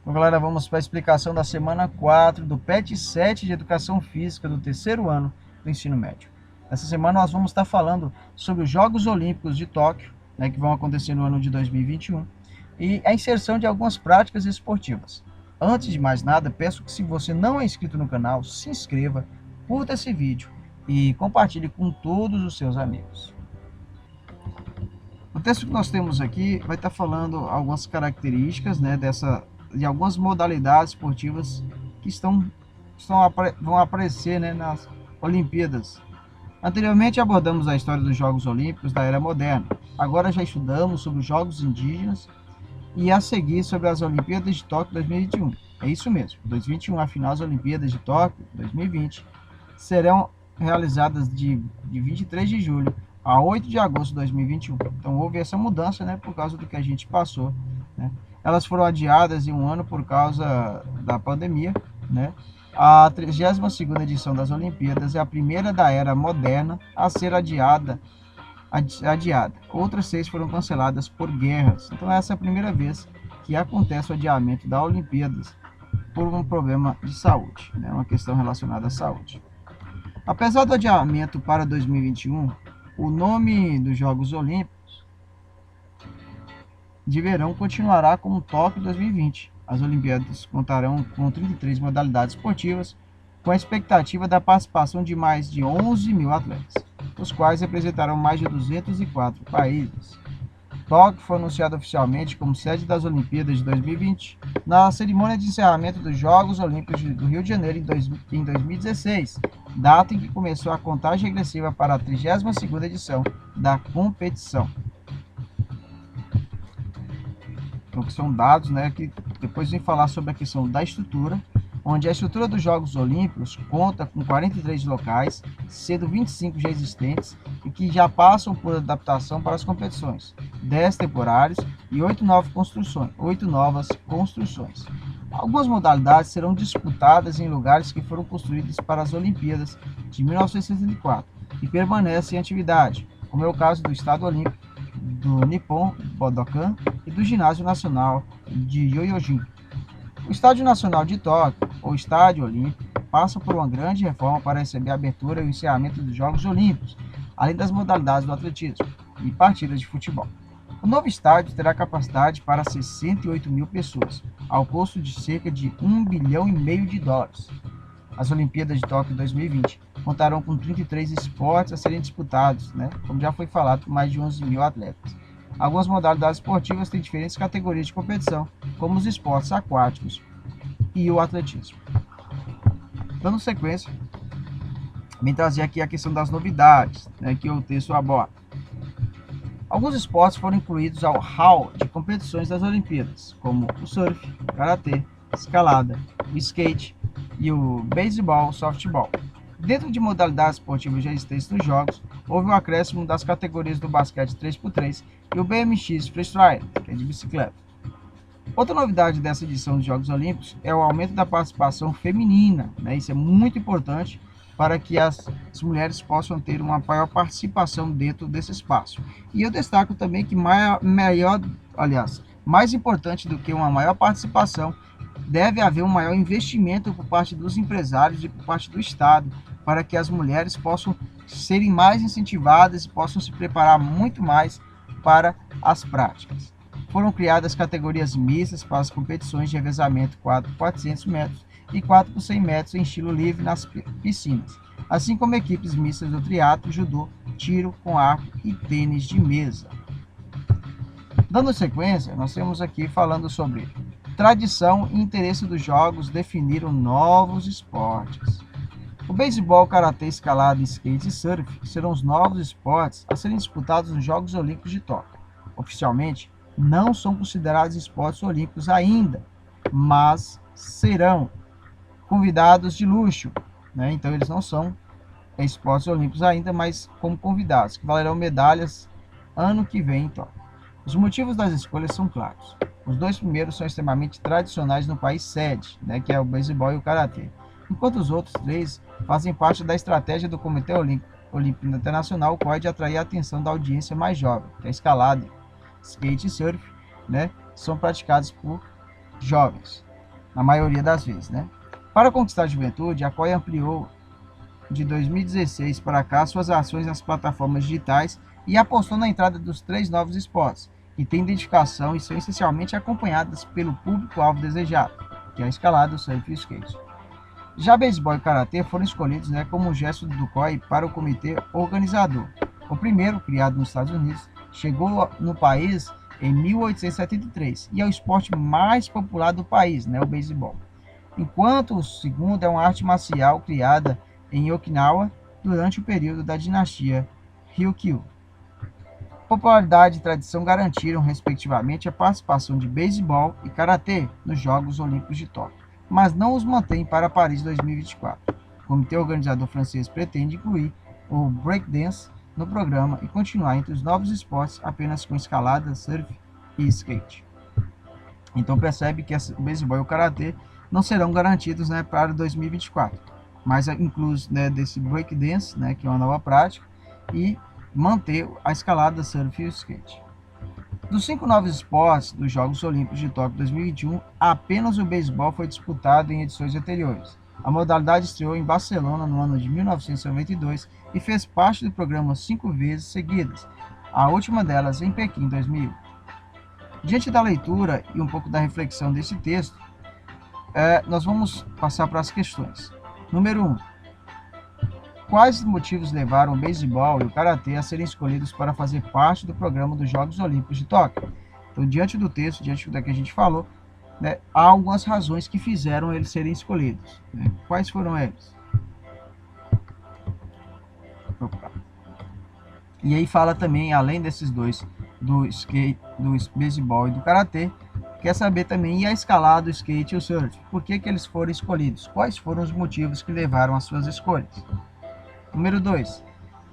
Então, galera, vamos para a explicação da semana 4 do PET 7 de Educação Física do terceiro ano do ensino médio. Essa semana nós vamos estar falando sobre os Jogos Olímpicos de Tóquio, que vão acontecer no ano de 2021, e a inserção de algumas práticas esportivas. Antes de mais nada, peço que, se você não é inscrito no canal, se inscreva, curta esse vídeo e compartilhe com todos os seus amigos. O texto que nós temos aqui vai estar falando algumas características, de algumas modalidades esportivas que vão aparecer, nas Olimpíadas. Anteriormente abordamos a história dos Jogos Olímpicos da Era Moderna. Agora já estudamos sobre os Jogos Indígenas e a seguir sobre as Olimpíadas de Tóquio 2021. É isso mesmo, 2021, afinal as Olimpíadas de Tóquio 2020 serão realizadas de 23 de julho a 8 de agosto de 2021. Então houve essa mudança, por causa do que a gente passou, Elas foram adiadas em um ano por causa da pandemia, A 32ª edição das Olimpíadas é a primeira da era moderna a ser adiada. Outras 6 foram canceladas por guerras. Então essa é a primeira vez que acontece o adiamento da Olimpíadas por um problema de saúde, uma questão relacionada à saúde. Apesar do adiamento para 2021, o nome dos Jogos Olímpicos de verão continuará como Tóquio 2020. As Olimpíadas contarão com 33 modalidades esportivas, com a expectativa da participação de mais de 11 mil atletas, os quais representarão mais de 204 países. Tóquio foi anunciado oficialmente como sede das Olimpíadas de 2020 na cerimônia de encerramento dos Jogos Olímpicos do Rio de Janeiro em 2016, data em que começou a contagem regressiva para a 32ª edição da competição. Então, que são dados, que depois vem falar sobre a questão da estrutura, onde a estrutura dos Jogos Olímpicos conta com 43 locais, sendo 25 já existentes e que já passam por adaptação para as competições, 10 temporários e 8 novas construções. Algumas modalidades serão disputadas em lugares que foram construídos para as Olimpíadas de 1964 e permanecem em atividade, como é o caso do Estádio Olímpico, do Nippon Budokan e do Ginásio Nacional de Yoyogi. O Estádio Nacional de Tóquio, ou Estádio Olímpico, passa por uma grande reforma para receber a abertura e o encerramento dos Jogos Olímpicos, além das modalidades do atletismo e partidas de futebol. O novo estádio terá capacidade para 68 mil pessoas, ao custo de cerca de US$ 1,5 bilhão. As Olimpíadas de Tóquio 2020 contarão com 33 esportes a serem disputados, como já foi falado, com mais de 11 mil atletas. Algumas modalidades esportivas têm diferentes categorias de competição, como os esportes aquáticos e o atletismo. Dando sequência, vem trazer aqui a questão das novidades, que o texto aborda. Alguns esportes foram incluídos ao hall de competições das Olimpíadas, como o surf, o karatê, escalada, o skate e o beisebol, softball. Dentro de modalidades esportivas já existentes nos Jogos, houve um acréscimo das categorias do basquete 3x3 e o BMX Freestyle, que é de bicicleta. Outra novidade dessa edição dos Jogos Olímpicos é o aumento da participação feminina. Isso é muito importante para que as mulheres possam ter uma maior participação dentro desse espaço. E eu destaco também que mais importante do que uma maior participação, deve haver um maior investimento por parte dos empresários e por parte do Estado, para que as mulheres possam serem mais incentivadas e possam se preparar muito mais para as práticas. Foram criadas categorias mistas para as competições de revezamento 4 por 400 metros e 4 por 100 metros em estilo livre nas piscinas, assim como equipes mistas do triatlo, judô, tiro com arco e tênis de mesa. Dando sequência, nós temos aqui falando sobre tradição e interesse dos Jogos definiram novos esportes. O beisebol, karatê, escalada, skate e surf serão os novos esportes a serem disputados nos Jogos Olímpicos de Tóquio. Oficialmente, não são considerados esportes olímpicos ainda, mas serão convidados de luxo, Então eles não são esportes olímpicos ainda, mas como convidados, que valerão medalhas ano que vem em Tóquio. Os motivos das escolhas são claros. Os 2 primeiros são extremamente tradicionais no país sede, que é o beisebol e o karatê, enquanto os outros 3 fazem parte da estratégia do Comitê Olímpico Internacional, o qual é de atrair a atenção da audiência mais jovem, que é a escalada, skate e surf, são praticados por jovens. na maioria das vezes, né? Para conquistar a juventude, a COI ampliou de 2016 para cá suas ações nas plataformas digitais e apostou na entrada dos 3 novos esportes, que têm identificação e são essencialmente acompanhadas pelo público-alvo desejado, que é a escalada, o surf e o skate. Já beisebol e karatê foram escolhidos, né, como um gesto do COI para o comitê organizador. O primeiro, criado nos Estados Unidos, chegou no país em 1873 e é o esporte mais popular do país, né, o beisebol. Enquanto o segundo é uma arte marcial criada em Okinawa durante o período da dinastia Ryukyu. Popularidade e tradição garantiram, respectivamente, a participação de beisebol e karatê nos Jogos Olímpicos de Tóquio, mas não os mantém para Paris 2024. O comitê organizador francês pretende incluir o breakdance no programa e continuar entre os novos esportes apenas com escalada, surf e skate. Então percebe que o beisebol e o karatê não serão garantidos, né, para 2024, mas incluso, né, desse breakdance, né, que é uma nova prática, e manter a escalada, surf e o skate. Dos 5 novos esportes dos Jogos Olímpicos de Tóquio 2021, apenas o beisebol foi disputado em edições anteriores. A modalidade estreou em Barcelona no ano de 1992 e fez parte do programa 5 vezes seguidas, a última delas em Pequim, em 2001. Diante da leitura e um pouco da reflexão desse texto, nós vamos passar para as questões. Número 1. Quais motivos levaram o beisebol e o karatê a serem escolhidos para fazer parte do programa dos Jogos Olímpicos de Tóquio? Então, diante do texto, diante do que a gente falou, né, há algumas razões que fizeram eles serem escolhidos, né? Quais foram eles? Opa. E aí fala também, além desses dois, do skate, do beisebol e do karatê, quer saber também, e a escalada, o skate e o surf? Por que eles foram escolhidos? Quais foram os motivos que levaram às suas escolhas? Número 2.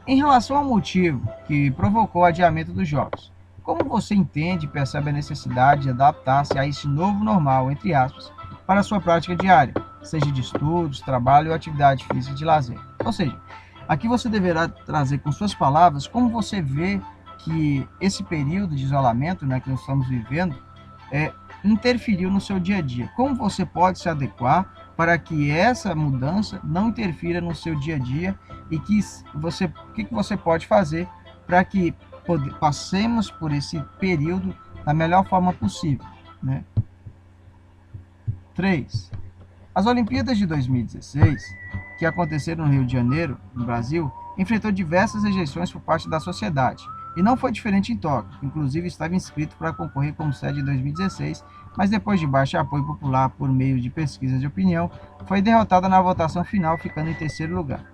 Em relação ao motivo que provocou o adiamento dos jogos, como você entende e percebe a necessidade de adaptar-se a esse novo normal, entre aspas, para a sua prática diária, seja de estudos, trabalho ou atividade física de lazer? Ou seja, aqui você deverá trazer com suas palavras como você vê que esse período de isolamento, né, que nós estamos vivendo, interferiu no seu dia a dia. Como você pode se adequar para que essa mudança não interfira no seu dia a dia e o que você pode fazer para que passemos por esse período da melhor forma possível, né? 3. As Olimpíadas de 2016, que aconteceram no Rio de Janeiro, no Brasil, enfrentou diversas rejeições por parte da sociedade. E não foi diferente em Tóquio, inclusive estava inscrito para concorrer como sede em 2016, mas depois de baixo apoio popular por meio de pesquisas de opinião, foi derrotada na votação final, ficando em terceiro lugar.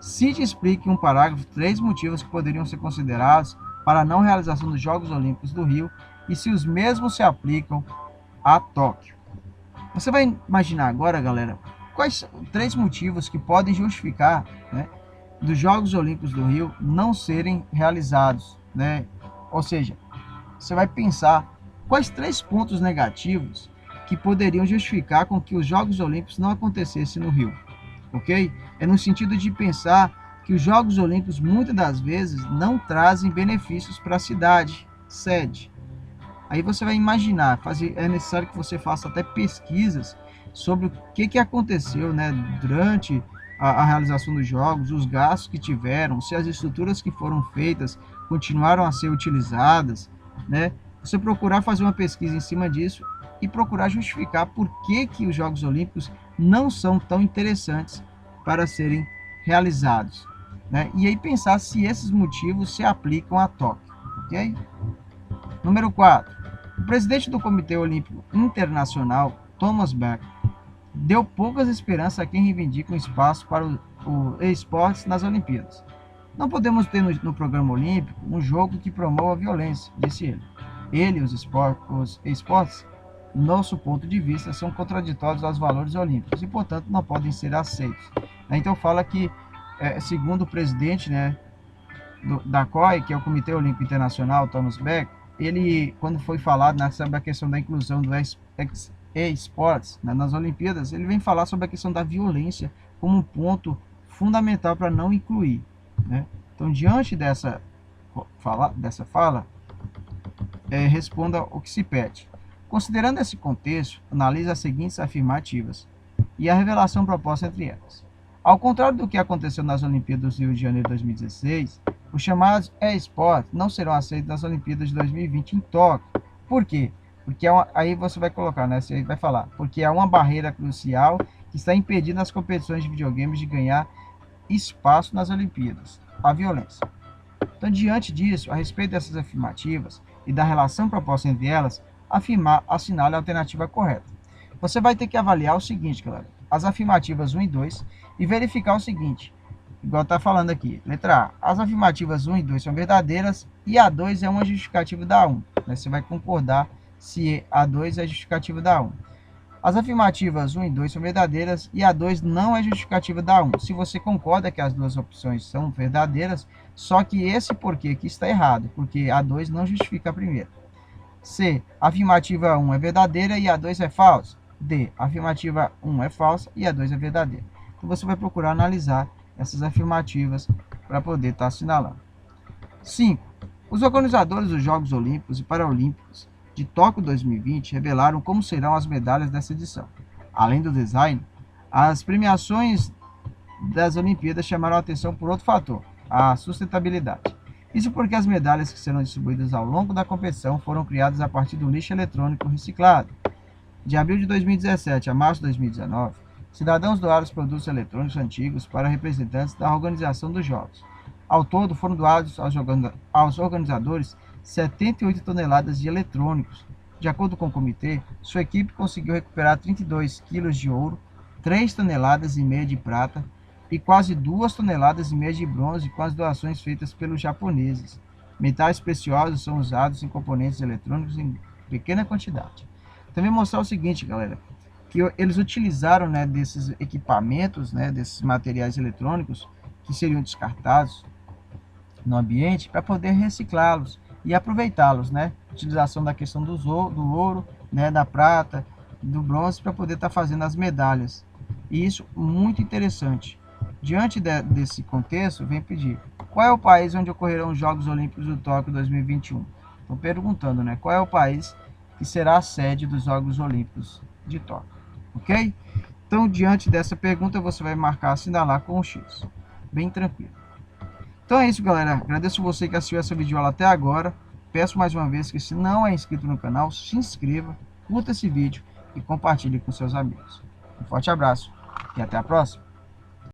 Cite e explique em um parágrafo 3 motivos que poderiam ser considerados para a não realização dos Jogos Olímpicos do Rio e se os mesmos se aplicam a Tóquio. Você vai imaginar agora, galera, quais 3 motivos que podem justificar, né, dos Jogos Olímpicos do Rio não serem realizados, né? Ou seja, você vai pensar quais 3 pontos negativos que poderiam justificar com que os Jogos Olímpicos não acontecessem no Rio, ok? É no sentido de pensar que os Jogos Olímpicos muitas das vezes não trazem benefícios para a cidade, sede. Aí você vai imaginar, é necessário que você faça até pesquisas sobre o que aconteceu, né, durante a realização dos jogos, os gastos que tiveram, se as estruturas que foram feitas continuaram a ser utilizadas, né? Você procurar fazer uma pesquisa em cima disso e procurar justificar por que os Jogos Olímpicos não são tão interessantes para serem realizados, né? E aí pensar se esses motivos se aplicam a Tóquio, ok? Número 4. O presidente do Comitê Olímpico Internacional, Thomas Bach, deu poucas esperanças a quem reivindica um espaço para o esportes nas Olimpíadas. Não podemos ter no programa olímpico um jogo que promova a violência, disse ele. Ele e os esportes, nosso ponto de vista, são contraditórios aos valores olímpicos e, portanto, não podem ser aceitos. Então fala que, segundo o presidente, né, da COI, que é o Comitê Olímpico Internacional, Thomas Bach, ele, quando foi falado sobre a questão da inclusão do esportes, né, nas Olimpíadas, ele vem falar sobre a questão da violência como um ponto fundamental para não incluir, né? Então, diante dessa fala, responda o que se pede. Considerando esse contexto, analise as seguintes afirmativas e a revelação proposta entre elas. Ao contrário do que aconteceu nas Olimpíadas do Rio de Janeiro de 2016, os chamados e-sport não serão aceitos nas Olimpíadas de 2020 em Tóquio. Por quê? Porque aí você vai colocar, né? Você vai falar, porque há uma barreira crucial que está impedindo as competições de videogames de ganhar espaço nas Olimpíadas: a violência. Então, diante disso, a respeito dessas afirmativas e da relação proposta entre elas, assinale a alternativa correta. Você vai ter que avaliar o seguinte, galera: as afirmativas 1 e 2 e verificar o seguinte, igual está falando aqui. Letra A: as afirmativas 1 e 2 são verdadeiras e a 2 é uma justificativa da 1. Você vai concordar se a 2 é justificativa da 1. As afirmativas 1 e 2 são verdadeiras e a 2 não é justificativa da 1. Se você concorda que as duas opções são verdadeiras, só que esse porquê aqui está errado, porque a 2 não justifica a primeira. C: a afirmativa 1 é verdadeira e a 2 é falsa. D: a afirmativa 1 é falsa e a 2 é verdadeira. Então você vai procurar analisar essas afirmativas para poder estar assinalando. 5. Os organizadores dos Jogos Olímpicos e Paralímpicos de Tóquio 2020 revelaram como serão as medalhas dessa edição. Além do design, as premiações das Olimpíadas chamaram a atenção por outro fator: a sustentabilidade. Isso porque as medalhas que serão distribuídas ao longo da competição foram criadas a partir do lixo eletrônico reciclado. De abril de 2017 a março de 2019, cidadãos doaram os produtos eletrônicos antigos para representantes da organização dos Jogos. Ao todo, foram doados aos organizadores 78 toneladas de eletrônicos. De acordo com o comitê, sua equipe conseguiu recuperar 32 quilos de ouro, 3,5 toneladas de prata e quase 2,5 toneladas de bronze com as doações feitas pelos japoneses. Metais preciosos são usados em componentes eletrônicos em pequena quantidade. Também mostrar o seguinte, galera, que eles utilizaram, né, desses equipamentos, né, desses materiais eletrônicos que seriam descartados no ambiente para poder reciclá-los e aproveitá-los, né? Utilização da questão do ouro, né, da prata, do bronze para poder estar fazendo as medalhas. E isso muito interessante. Diante desse contexto, vem pedir: qual é o país onde ocorrerão os Jogos Olímpicos do Tóquio 2021? Estou perguntando, né? Qual é o país que será a sede dos Jogos Olímpicos de Tóquio? Ok? Então, diante dessa pergunta, você vai marcar, assinalar com o X. Bem tranquilo. Então é isso, galera. Agradeço você que assistiu essa videoaula até agora. Peço mais uma vez que, se não é inscrito no canal, se inscreva, curta esse vídeo e compartilhe com seus amigos. Um forte abraço e até a próxima.